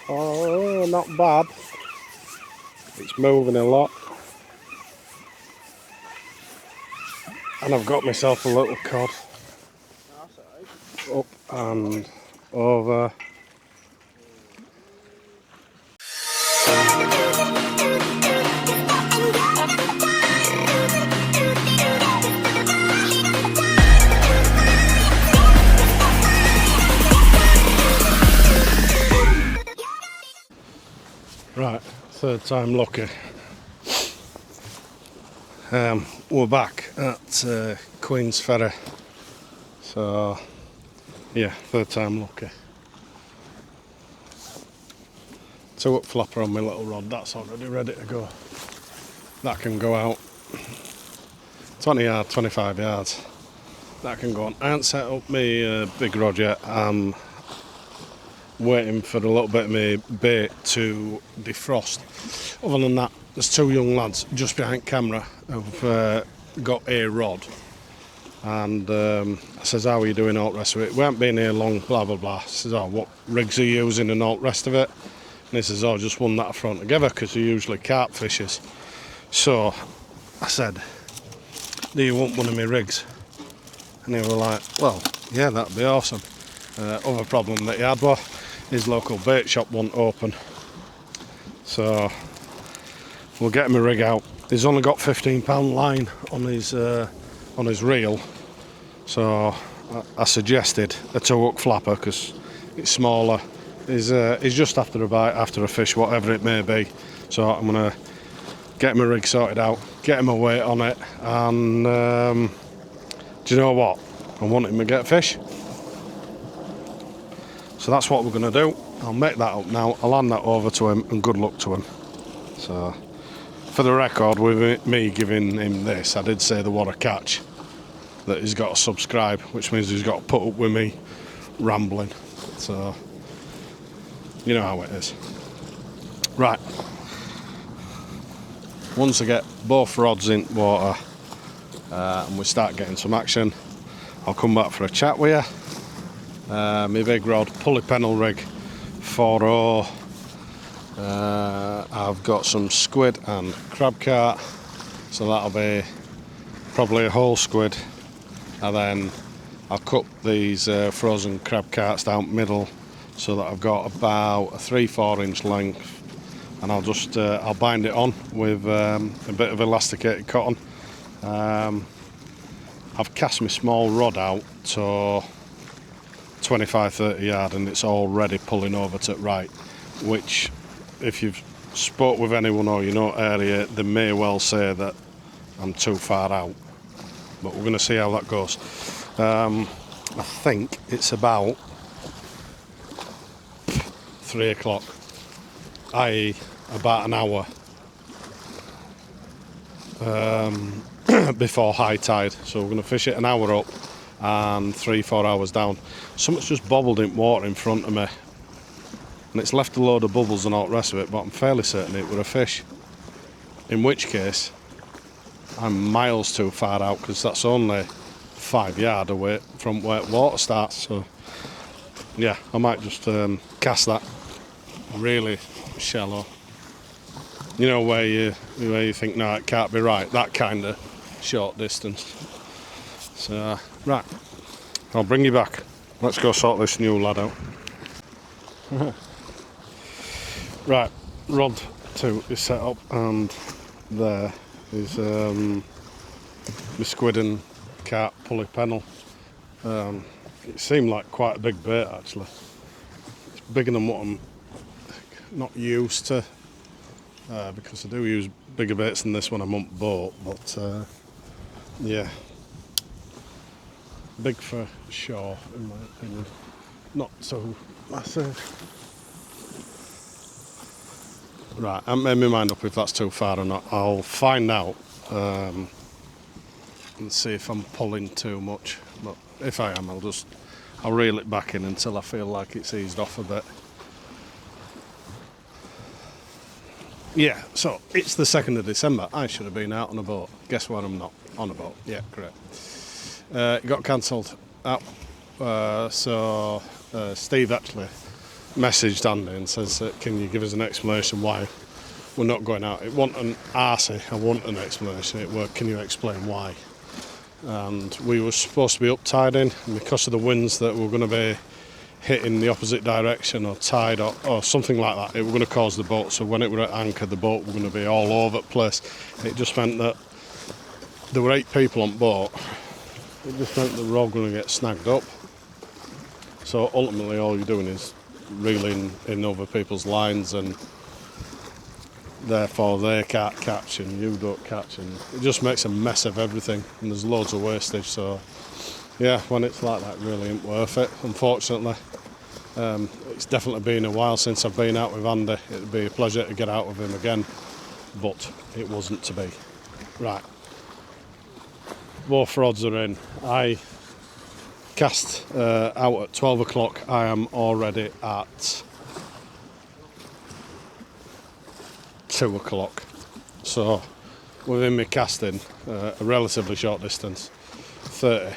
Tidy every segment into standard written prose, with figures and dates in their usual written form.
Oh, not bad. It's moving a lot. And I've got myself a little cod. Up and over. Right, third time lucky. We're back at Queen's Ferry. So, yeah, third time lucky. 2-hook flapper on my little rod, that's already ready to go. That can go out 20 yards, 25 yards. That can go on. I haven't set up my big rod yet. I'm waiting for a little bit of my bait to defrost. Other than that, there's 2 young lads just behind camera who've got a rod. And I says, how are you doing, all the rest of it? We haven't been here long, blah, blah, blah. I says, oh, what rigs are you using and all the rest of it? And he says, oh, just one that I've thrown together because they're usually carp fishers. So I said, do you want one of my rigs? And he was like, well, yeah, that'd be awesome. Other problem that he had was his local bait shop wasn't open. So we'll get him a rig out. He's only got £15 line on his reel. So I suggested a 2-hook flapper because it's smaller. He's just after a bite, after a fish, whatever it may be. So I'm going to get him a rig sorted out, get him a weight on it, and do you know what? I want him to get a fish. So that's what we're going to do. I'll make that up now, I'll hand that over to him, and good luck to him. So, for the record, with me giving him this, I did say there was a catch, that he's got to subscribe, which means he's got to put up with me rambling. So, you know how it is. Right. Once I get both rods in water and we start getting some action, I'll come back for a chat with you. My big rod, pulley pennel rig, 4.0. I've got some squid and crab cart, so that'll be probably a whole squid. And then I'll cut these frozen crab carts down middle so that I've got about a 3-4 inch length, and I'll just I'll bind it on with a bit of elasticated cotton. I've cast my small rod out to 25-30 yard and it's already pulling over to the right, which if you've spoke with anyone or you know area, they may well say that I'm too far out, but we're going to see how that goes. I think it's about 3 o'clock, i.e. about an hour before high tide, so we're going to fish it an hour up and 3-4 hours down. Something's just bobbled in water in front of me and it's left a load of bubbles and all the rest of it, but I'm fairly certain it were a fish, in which case I'm miles too far out because that's only 5 yards away from where water starts. So yeah, I might just cast that really shallow, you know, where you think, no, it can't be right, that kind of short distance. So right, I'll bring you back. Let's go sort this new lad out. Right, rod 2 is set up and there is my squid and carp pulley pennel. It seemed like quite a big bait actually. It's bigger than what I'm not used to, because I do use bigger baits than this when I'm on boat, but yeah, big for shore in my opinion, not so massive. Right, I haven't made my mind up if that's too far or not. I'll find out and see if I'm pulling too much, but if I am, I'll reel it back in until I feel like it's eased off a bit. Yeah, so it's the 2nd of December. I should have been out on a boat. Guess what, I'm not on a boat. Yeah, correct. It got cancelled out. So Steve actually messaged Andy and says, can you give us an explanation why we're not going out? It wasn't an arsey, I want an explanation. It were, can you explain why? And we were supposed to be up tiding, and because of the winds that were going to be hitting the opposite direction or tide or something like that, it were going to cause the boat. So when it were at anchor, the boat were going to be all over the place. It just meant that there were 8 people on board. It just meant that we're all going to get snagged up. So ultimately all you're doing is reeling in other people's lines, and therefore they can't catch and you don't catch, and it just makes a mess of everything, and there's loads of wastage. So yeah, when it's like that, it really ain't worth it, unfortunately. It's definitely been a while since I've been out with Andy. It'd be a pleasure to get out with him again, but it wasn't to be. Right, both rods are in. I cast out at 12 o'clock. I am already at 2 o'clock. So within me casting a relatively short distance, 30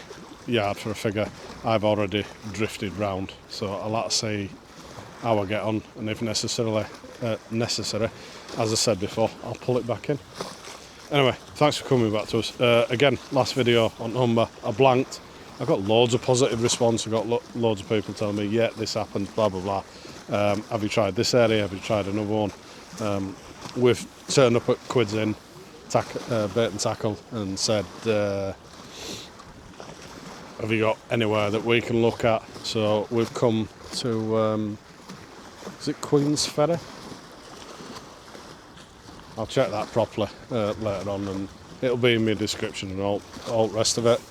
yard for a figure, I've already drifted round. So I'll have to see how I get on, and if necessary, as I said before, I'll pull it back in. Anyway, thanks for coming back to us. Again, last video on Humber, I blanked. I got loads of positive response. I got loads of people telling me, yeah, this happened, blah, blah, blah. Have you tried this area? Have you tried another one? We've turned up at Quids Inn, bait and tackle, and said, have you got anywhere that we can look at? So we've come to, is it Queen's Ferry? I'll check that properly later on, and it'll be in my description and all the rest of it.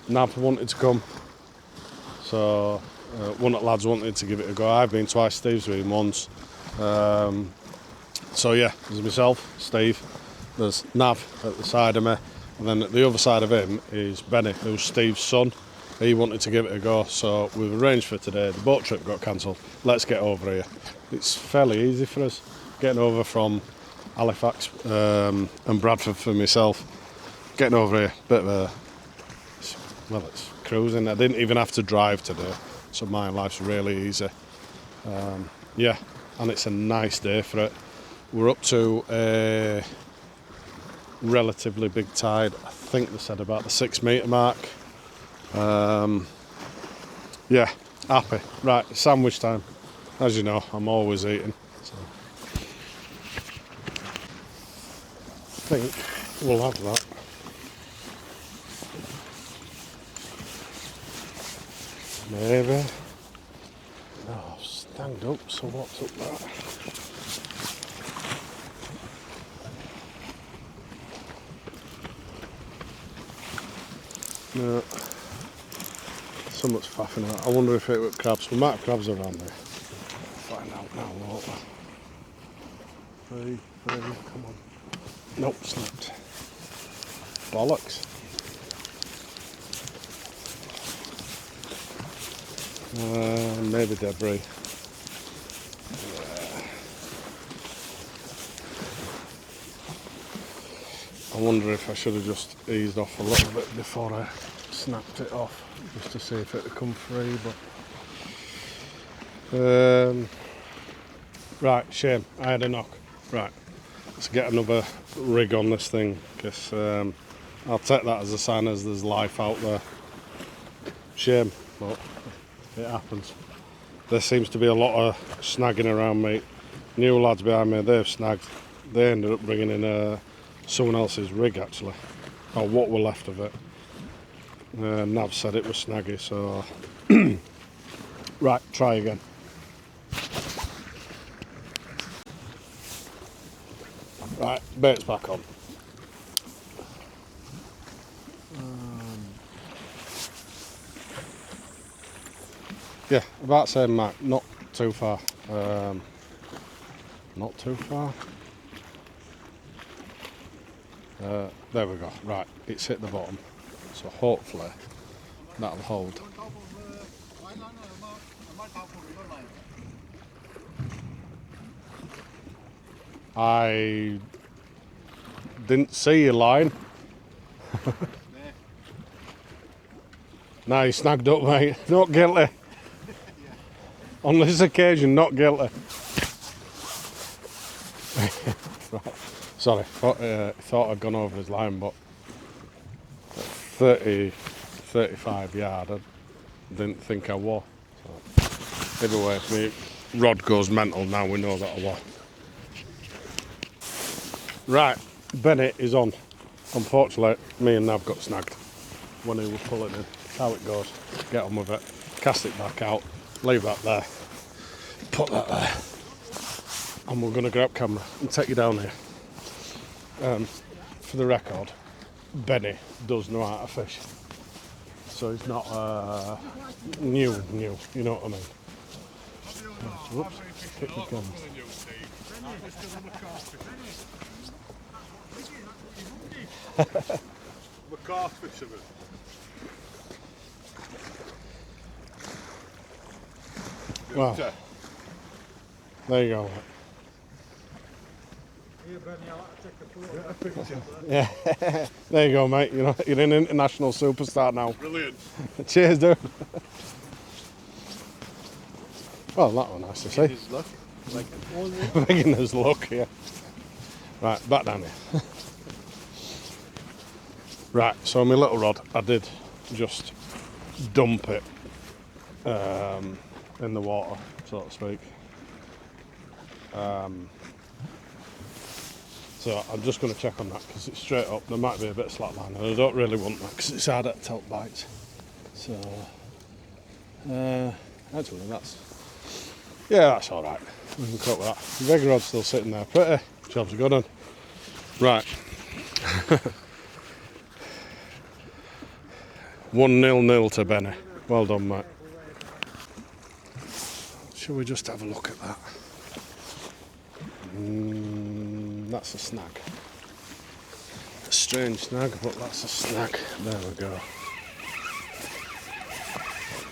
Nav wanted to come, so one of the lads wanted to give it a go. I've been twice, Steve's been once. So yeah, there's myself, Steve, there's Nav at the side of me, and then at the other side of him is Benny, who's Steve's son. He wanted to give it a go, so we've arranged for today. The boat trip got cancelled. Let's get over here. It's fairly easy for us, getting over from Halifax and Bradford for myself. Getting over here, bit of a, well, it's cruising. I didn't even have to drive today, so my life's really easy. Yeah, and it's a nice day for it. We're up to a relatively big tide. I think they said about the 6 metre mark. Yeah, happy. Right, sandwich time. As you know, I'm always eating. So I think we'll have that. Maybe. No, I've stand up, so what's up there? No. Somewhat's faffing out. I wonder if it was crabs. We might have crabs around there. Find out now, won't we? Three, come on. Nope, snapped. Bollocks. Maybe debris. Yeah. I wonder if I should have just eased off a little bit before I snapped it off, just to see if it would come free, but right, shame, I had a knock. Right, let's get another rig on this thing, because I'll take that as a sign as there's life out there. Shame, but it happens. There seems to be a lot of snagging around me. New lads behind me, they've snagged. They ended up bringing in someone else's rig, actually, or what were left of it. Nav said it was snaggy, so right, try again. Right, bait's back on. Yeah, about same mark, not too far. Not too far. There we go. Right, it's hit the bottom, so hopefully that'll hold. I didn't see your line. Nah, you snagged up, mate. Not guilty. On this occasion, not guilty. Right. Sorry, thought I'd gone over his line, but 35 yard, I didn't think I was. So, either way, my rod goes mental now, we know that I was. Right, Bennett is on. Unfortunately, me and Nav got snagged when he was pulling in. That's how it goes. Get on with it. Cast it back out. Leave that there. Put that there. And we're going to grab camera and take you down here. For the record, Benny does know how to fish. So he's not new, you know what I mean. Whoops, hit the camera. The carp fisherman. Well, there you go. Here, Benny, I'll have to take a photo. Yeah, there you go, mate. You're an international superstar now. Brilliant. Cheers, dude. Well, that was nice to see. His luck. Beginner's luck, yeah. Right, back down here. Right, so my little rod, I did just dump it in the water, so to speak. So I'm just going to check on that because it's straight up. There might be a bit of slack line, and I don't really want that because it's hard at top bites. So, actually, that's all right. We can cope with that. The big rod's still sitting there. Pretty. Job's a good one. Right. 1-0 to Benny. Well done, mate. Shall we just have a look at that? That's a snag. A strange snag, but that's a snag. There we go.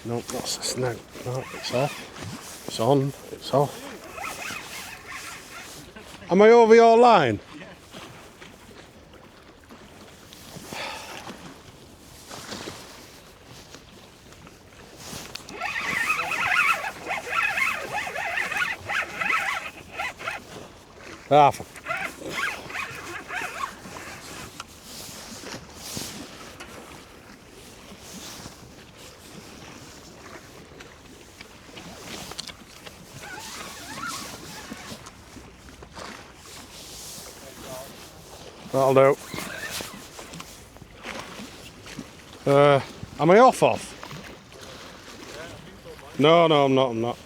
Nope, that's a snag. No, it's off. It's on. It's off. Am I over your line? Half. That'll do. Am I off? No, I'm not.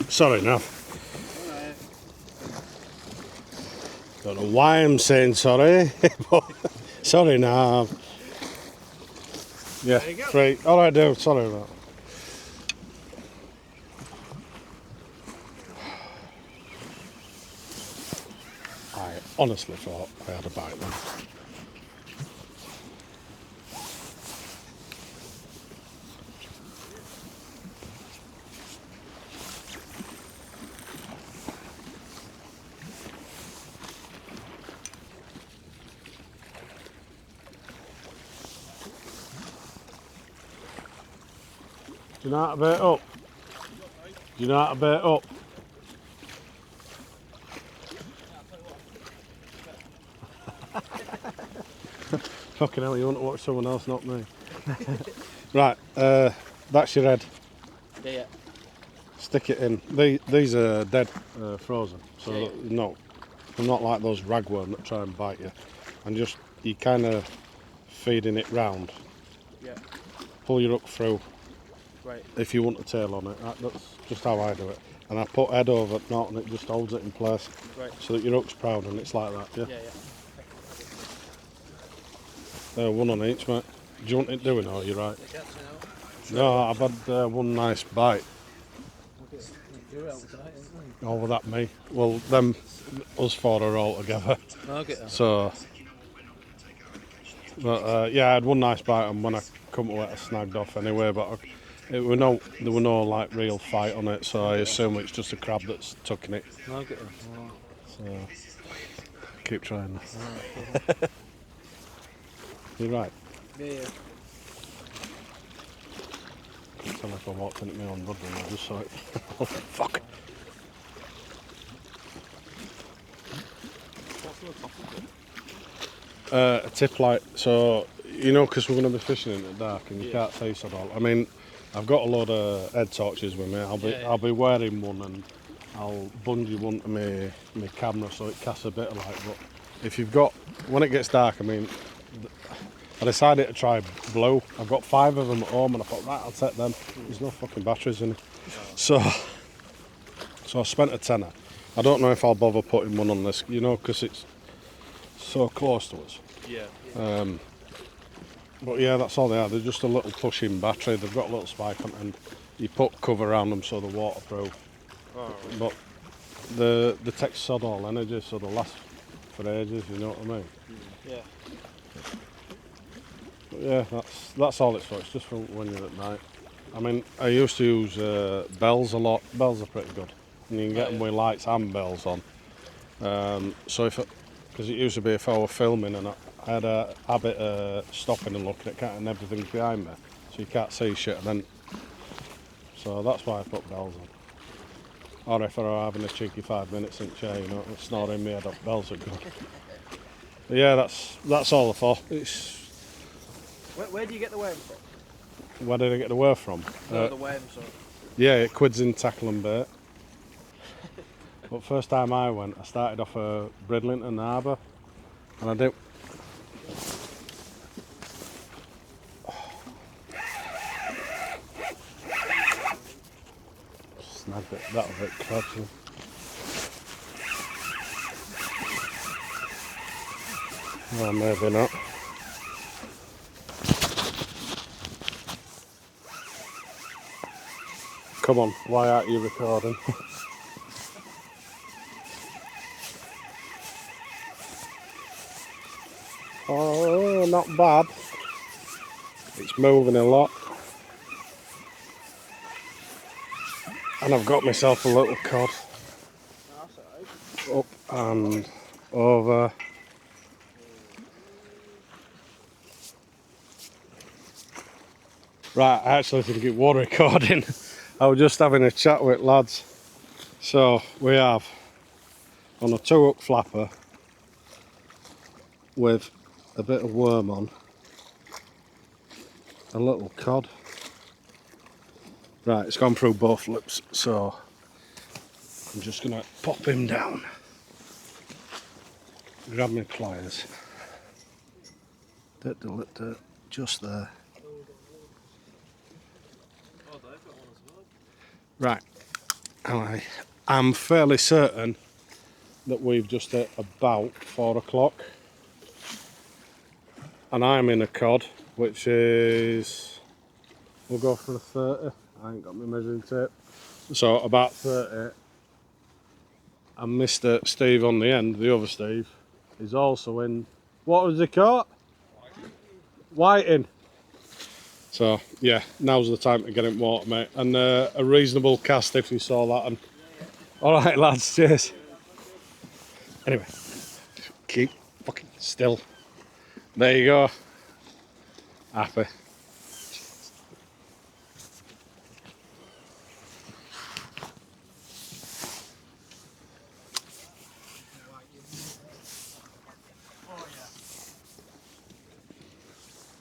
Sorry, now. Don't know why I'm saying sorry, but sorry now. Yeah, great. All right, dude. Sorry about that. I honestly thought I had a bite then. Do you know how to bait up? Do you know how to bait up? Fucking hell, you want to watch someone else, not me. Right, that's your head. Yeah. Stick it in. These are dead, frozen, so no, they're not like those ragworm that try and bite you. And just, you kind of feeding it round. Yeah. Pull your hook through. Right. If you want a tail on it, that's just how I do it. And I put head over knot and it just holds it in place. Right. So that your hook's proud and it's like that, yeah? Yeah. One on each, mate. Do you want it doing or are you right? No, I've had one nice bite. Oh, well, that me. Well, us four are all together. So, but yeah, I had one nice bite and when I come to it, I snagged off anyway, but there were no like real fight on it, so I assume it's just a crab that's tucking it. So, keep trying. You're right. Yeah, yeah. Can't tell if I walked into my own rod and I just saw it. Oh, fuck. What's the top of it? A tip light, so you know, because we're going to be fishing in the dark and you Yeah. can't see so all. I mean, I've got a load of head torches with me. I'll be wearing one and I'll bungee one to my camera so it casts a bit of light. But if you've got, when it gets dark, I mean, I decided to try blue. I've got 5 of them at home and I thought, right, I'll take them. There's no fucking batteries in it. So I spent a tenner. I don't know if I'll bother putting one on this, you know, because it's so close to us. Yeah. But yeah, that's all they are. They're just a little pushing battery. They've got a little spike on and you put cover around them so they're waterproof. Oh, right. But the take sod all energy, so they'll last for ages, you know what I mean? Yeah. But yeah, that's all it's for. It's just for when you're at night. I mean, I used to use bells a lot. Bells are pretty good. And you can get them with lights and bells on. So because it used to be if I were filming and I had a habit of stopping and looking at cat and everything behind me, so you can't see shit. And then, so that's why I put bells on. Or if I were having a cheeky 5 minutes in chair, you know, snoring me head off, bells are good. But yeah, that's all they're for. Where do you get the worm from? Where did I get the word from? No, the worm, sorry. Yeah, it quids in tackle and bait. But first time I went, I started off at Bridlington Harbour, and I did. Snagged it. That was it, catching. Oh, maybe not. Come on, why aren't you recording? Oh, not bad. It's moving a lot. And I've got myself a little cod. That's alright. Up and over. Right, I actually think it was recording. I was just having a chat with lads. So we have on a 2-hook flapper with a bit of worm on, a little cod. Right, it's gone through both lips, so I'm just gonna pop him down. Grab my pliers. Just there. Right, I'm fairly certain that we've just hit about 4 o'clock. And I'm in a cod, which is, we'll go for a 30. I ain't got my measuring tape. So about 30. And Mr. Steve on the end, the other Steve, is also in, what was he caught? Whiting. So yeah, now's the time to get in water, mate. And a reasonable cast if you saw that. And alright lads, cheers. Anyway, keep fucking still. There you go. Happy.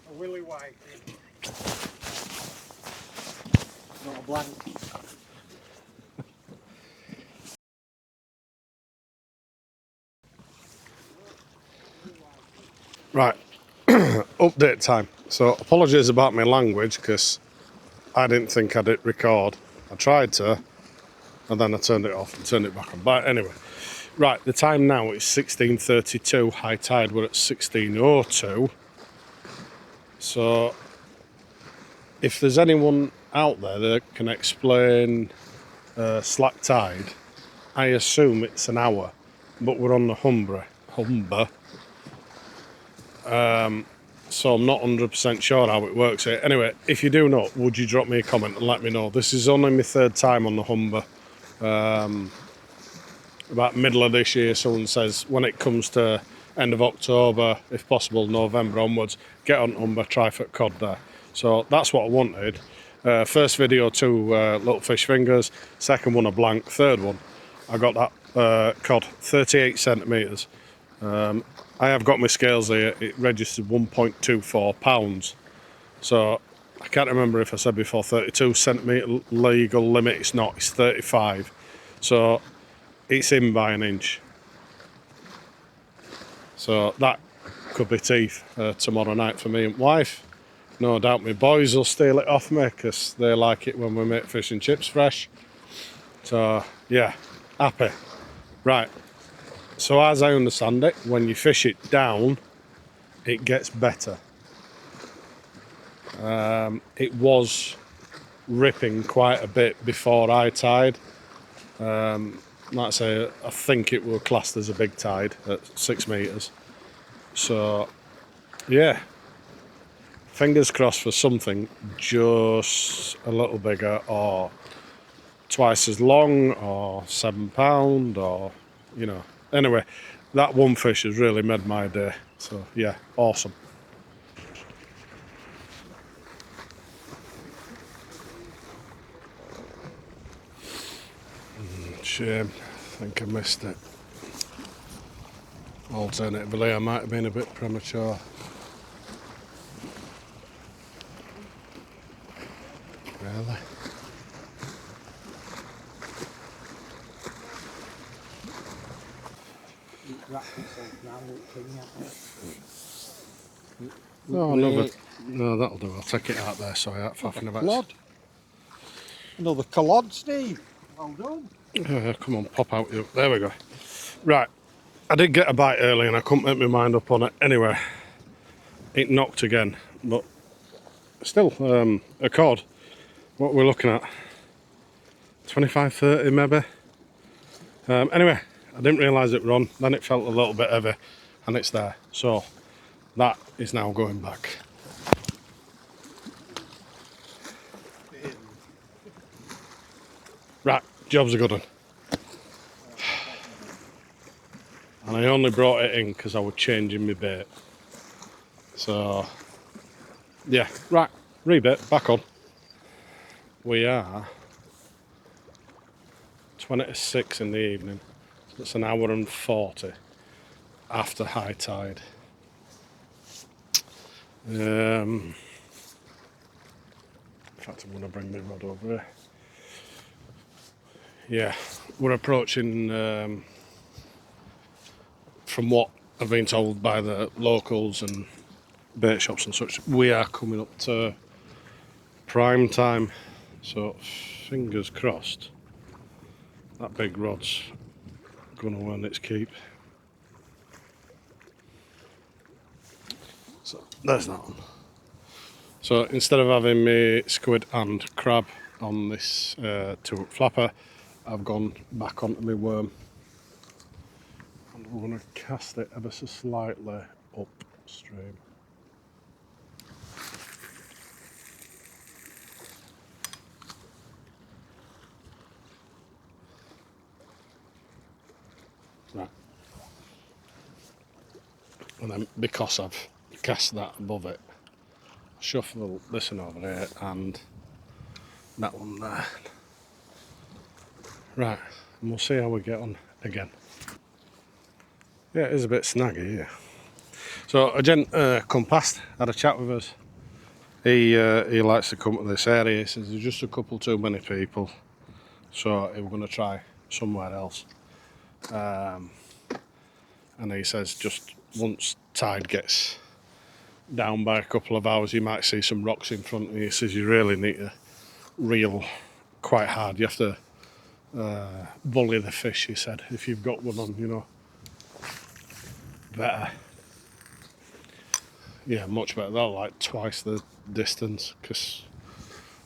A willy white. Not a blank. Right, update time. So apologies about my language because I didn't think I'd hit record. I tried to, and then I turned it off and turned it back on. But anyway, right, the time now is 16:32. High tide, we're at 16:02. So if there's anyone out there that can explain slack tide, I assume it's an hour, but we're on the Humber. So I'm not 100% sure how it works here. Anyway, if you do know, would you drop me a comment and let me know? This is only my 3rd time on the Humber. About middle of this year, someone says when it comes to end of October, if possible November onwards, get on Humber, try for cod there. So that's what I wanted. First video, 2 little fish fingers, second one a blank, third one I got that cod, 38 centimetres. I have got my scales here, it registered 1.24 pounds. So I can't remember if I said before 32 centimetre legal limit. It's not, it's 35. So it's in by an inch. So that could be teeth tomorrow night for me and wife. No doubt my boys will steal it off me because they like it when we make fish and chips fresh. So yeah, happy. Right, so as I understand it, when you fish it down, it gets better. It was ripping quite a bit before high tide. Like I say, I think it was classed as a big tide at 6 metres. So yeah, fingers crossed for something just a little bigger, or twice as long, or £7, or you know. Anyway, that one fish has really made my day. So yeah, awesome. Shame, I think I missed it. Alternatively, I might have been a bit premature. Really? Oh, another. No, that'll do. I'll take it out there. Sorry, I'm faffing about. Clod. Another clod, Steve. Well done. Come on, pop out you. There we go. Right, I did get a bite early and I couldn't make my mind up on it. Anyway, it knocked again, but still a cod. What we're looking at, 25, 30 maybe. Anyway, I didn't realise it were on. Then it felt a little bit heavy, and it's there. So that is now going back. Right, job's a good one. And I only brought it in because I was changing my bait. So, yeah, right, rebait, back on. We are 20 to 6 in the evening. So it's an hour and 40 after high tide. In fact, I'm going to bring my rod over here. Yeah, we're approaching, from what I've been told by the locals and bait shops and such, we are coming up to prime time. So fingers crossed that big rod's going to earn its keep. So there's that one. So instead of having me squid and crab on this 2-hook flapper, I've gone back onto my worm, and we're going to cast it ever so slightly upstream. Right. And then because I've cast that above it, shuffle this one over here and that one there. Right, and we'll see how we get on again. Yeah, it is a bit snaggy here. So a gent come past, had a chat with us. He likes to come to this area. He says there's just a couple too many people, so we're going to try somewhere else. And he says just once tide gets down by a couple of hours, you might see some rocks in front of you. He says you really need to reel quite hard. You have to bully the fish, he said, if you've got one on, you know. Better. Yeah, much better. That'll like twice the distance, because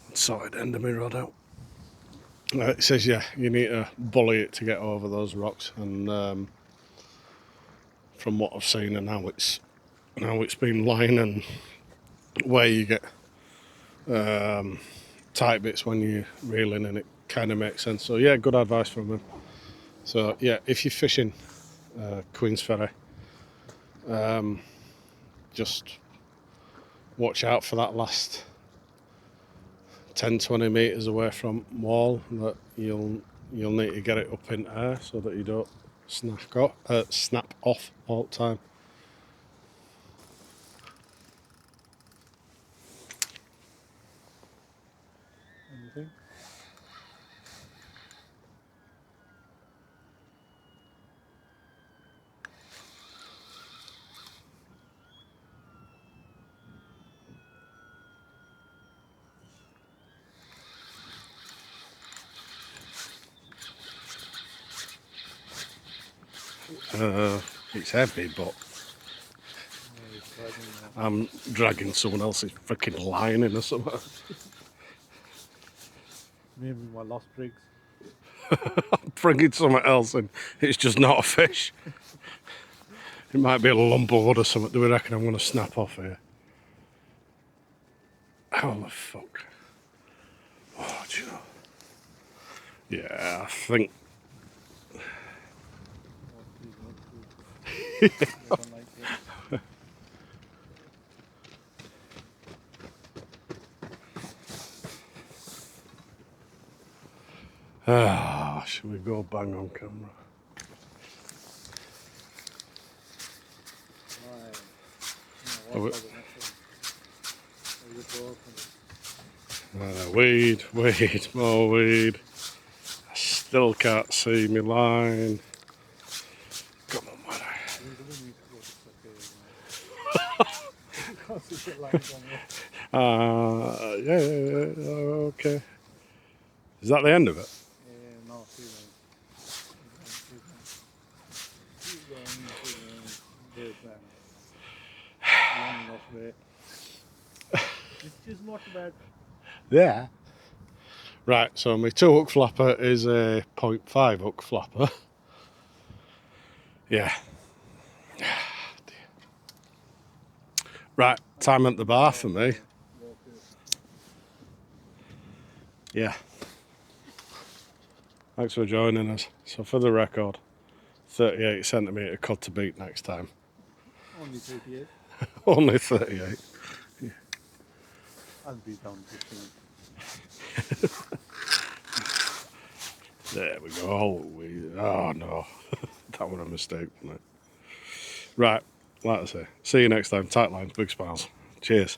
I sorted the end of my rod out. It says, yeah, you need to bully it to get over those rocks, and from what I've seen and how it's been lying, and where you get tight bits when you're reeling, and it kind of makes sense. So yeah, good advice from him. So yeah, if you're fishing Queens Ferry, Just watch out for that last 10-20 metres away from wall, that you'll need to get it up in air so that you don't snap off all the time. Anything? It's heavy, but Yeah, he's dragging that. I'm dragging someone else's freaking line in or something. Maybe my lost rigs. I'm bringing something else in. It's just not a fish. It might be a lump of wood or something. Do we reckon I'm going to snap off here? How the fuck? Oh, do you know? Yeah, I think. Oh, please, not too. I don't like it. Should we go bang on camera? Right. Oh, No, we- what was it next one? Is it broken? Weed, more weed. I still can't see my line. Come on, buddy. We really need to go to Cafe, because it's a line on it. Yeah, okay. Is that the end of it? No, keep going. There's long enough way. It's just not bad. Yeah. Right, so my 2 hook flapper is a 0.5 hook flapper. Yeah. Right, time at the bar for me. Yeah. Thanks for joining us. So for the record, 38 centimetre cod to beat next time. Only 38. Only 38. I'll be down 15. There we go. Oh no, that was a mistake, wasn't it? Right, like I say, see you next time. Tight lines, big smiles. Cheers.